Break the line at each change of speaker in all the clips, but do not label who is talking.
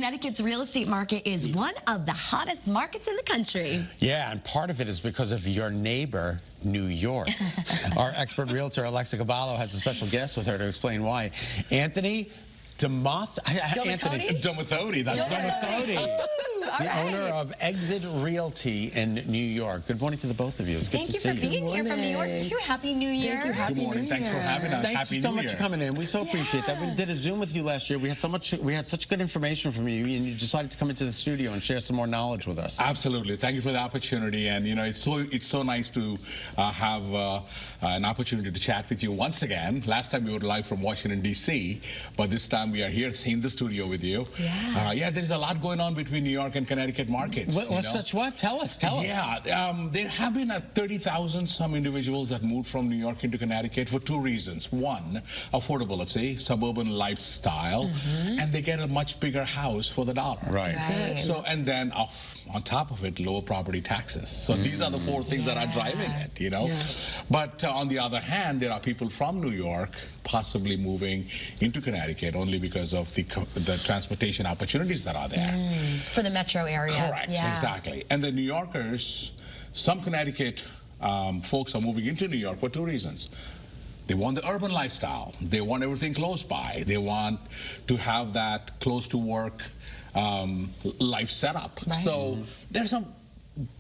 Connecticut's real estate market is one of the hottest markets in the country.
Yeah, and part of it is because of your neighbor, New York. Our expert realtor, Alexa Kebalo, has a special guest with her to explain why. Anthony
Domatoni?
That's Domatoni. The owner of Exit Realty in New York. Good morning to the both of you. It's good to see you.
Thank you for being here from New York, too. Happy New Year.
Thank you. Happy
Good morning.
New
Thanks for
Year.
having us.
Thanks so much for coming in. We so appreciate that. We did a Zoom with you last year. We had such good information from you, and you decided to come into the studio and share some more knowledge with us.
Absolutely. Thank you for the opportunity. And you know, it's so nice to have an opportunity to chat with you once again. Last time we were live from Washington, D.C., but this time we are here in the studio with you.
Yeah.
There's a lot going on between New York and Connecticut markets.
What? Tell us.
Yeah, there have been 30,000 some individuals that moved from New York into Connecticut for two reasons. One, affordability, suburban lifestyle, and they get a much bigger house for the dollar.
Right.
So, and then on top of it, lower property taxes. So these are the four things that are driving it, you know. But on the other hand, there are people from New York possibly moving into Connecticut only because of the transportation opportunities that are there.
For the metro area.
Correct, exactly. And the New Yorkers, some Connecticut folks are moving into New York for two reasons. They want the urban lifestyle. They want everything close by. They want to have that close to work life setup.
Right.
So there's some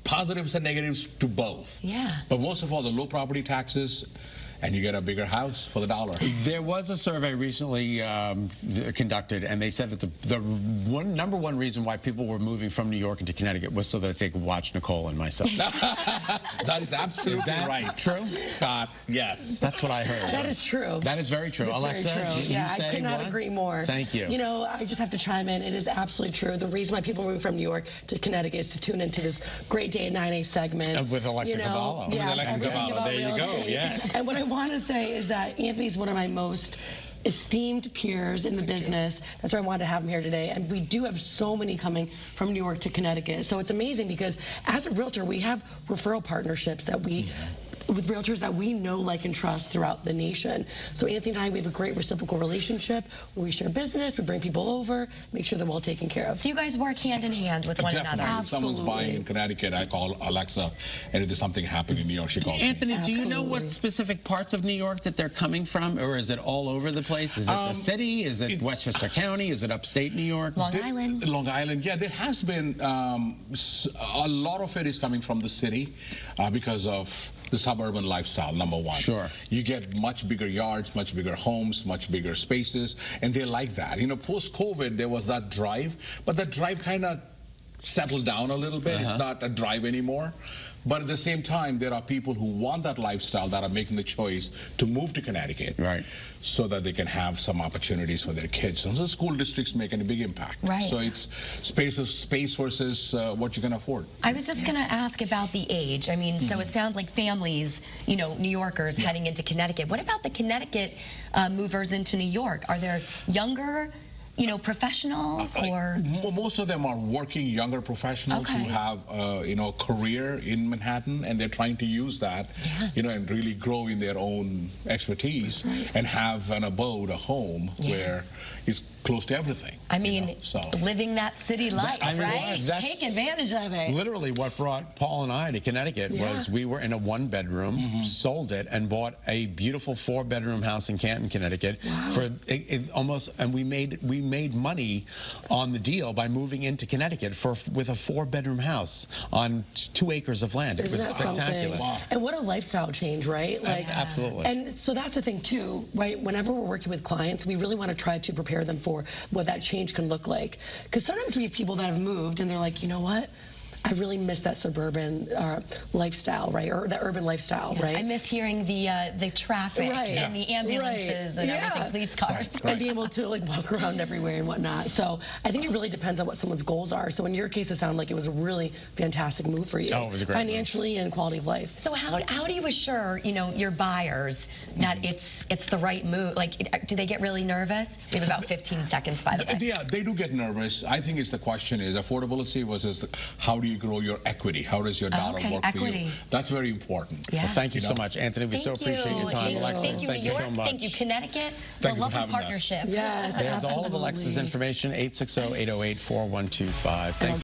positives and negatives to both.
Yeah.
But most of all, the low property taxes, and you get a bigger house for the dollar.
There was a survey recently conducted, and they said that the number one reason why people were moving from New York into Connecticut was so that they could watch Nicole and myself.
That is absolutely right.
True?
Scott, yes.
That's what I heard.
That is true.
That is very true.
That's
Alexa,
very true.
you say
I could not
what?
agree more.
Thank you.
You know, I just have to chime in. It is absolutely true. The reason why people are moving from New York to Connecticut is to tune into this great day at 9 segment.
With Alexa Kebalo.
Yeah,
With Alexa
everything
Kebalo.
about
There you
real
go.
estate.
Yes.
And what I want to say is that Anthony's one of my most esteemed peers in the business. That's why I wanted to have him here today. And we do have so many coming from New York to Connecticut. So it's amazing because as a realtor, we have referral partnerships that we with realtors that we know, like, and trust throughout the nation. So Anthony and I, we have a great reciprocal relationship where we share business, we bring people over, make sure they're well taken care of.
So you guys work hand in hand with one another.
If someone's buying in Connecticut, I call Alexa, and if there's something happening in New York, she calls
Anthony,
me.
do you know what specific parts of New York that they're coming from, or is it all over the place? Is it the city? Is it Westchester County? Is it upstate New York?
Long Island.
Long Island, yeah. There has been a lot of it is coming from the city because of the suburban lifestyle, number one.
Sure.
You get much bigger yards, much bigger homes, much bigger spaces, and they like that. You know, post-COVID, there was that drive, but that drive kind of settled down a little bit. It's not a drive anymore. But at the same time, there are people who want that lifestyle that are making the choice to move to Connecticut.
Right.
So that they can have some opportunities for their kids. So the school districts make a big impact.
Right.
So it's space versus what you can afford.
I was just going to ask about the age. I mean, so it sounds like families, you know, New Yorkers heading into Connecticut. What about the Connecticut movers into New York? Are there younger, you know, professionals, or?
Most of them are working younger professionals who have, you know, a career in Manhattan, and they're trying to use that, you know, and really grow in their own expertise and have an abode, a home where it's close to everything.
I mean,
you know, so.
living that city life, right?
that's
Take advantage of it.
Literally what brought Paul and I to Connecticut was we were in a one-bedroom, sold it, and bought a beautiful 4-bedroom house in Canton, Connecticut for almost, and we made money on the deal by moving into Connecticut with a 4-bedroom house on 2 acres of land. It was spectacular.
Wow. And what a lifestyle change, right? Like,
absolutely.
And so that's the thing too, right? Whenever we're working with clients, we really want to try to prepare them for what that change can look like. Because sometimes we have people that have moved and they're like, you know what? I really miss that suburban lifestyle, right? Or the urban lifestyle, right?
I miss hearing the traffic and the ambulances and everything, police cars.
And be able to, like, walk around everywhere and whatnot. So I think it really depends on what someone's goals are. So in your case, it sounded like it was a really fantastic move for you.
Oh, it was a great
financially and quality of life.
So how do you assure, you know, your buyers that it's the right move? Like, do they get really nervous? We have about 15 seconds, by the way.
Yeah, they do get nervous. I think the question is affordability versus how do you you grow your equity? How does your dollar
Okay,
work for you?
equity.
That's very important.
Yeah.
Well, thank you so much, Anthony. We so appreciate your time. Alexis,
Thank you, New
thank
York.
you so much.
Thank you, Connecticut.
Thank
the
you for
lovely
having us.
partnership.
Yes,
There's all of
absolutely.
Alexis' information, 860-808-4125. Thanks.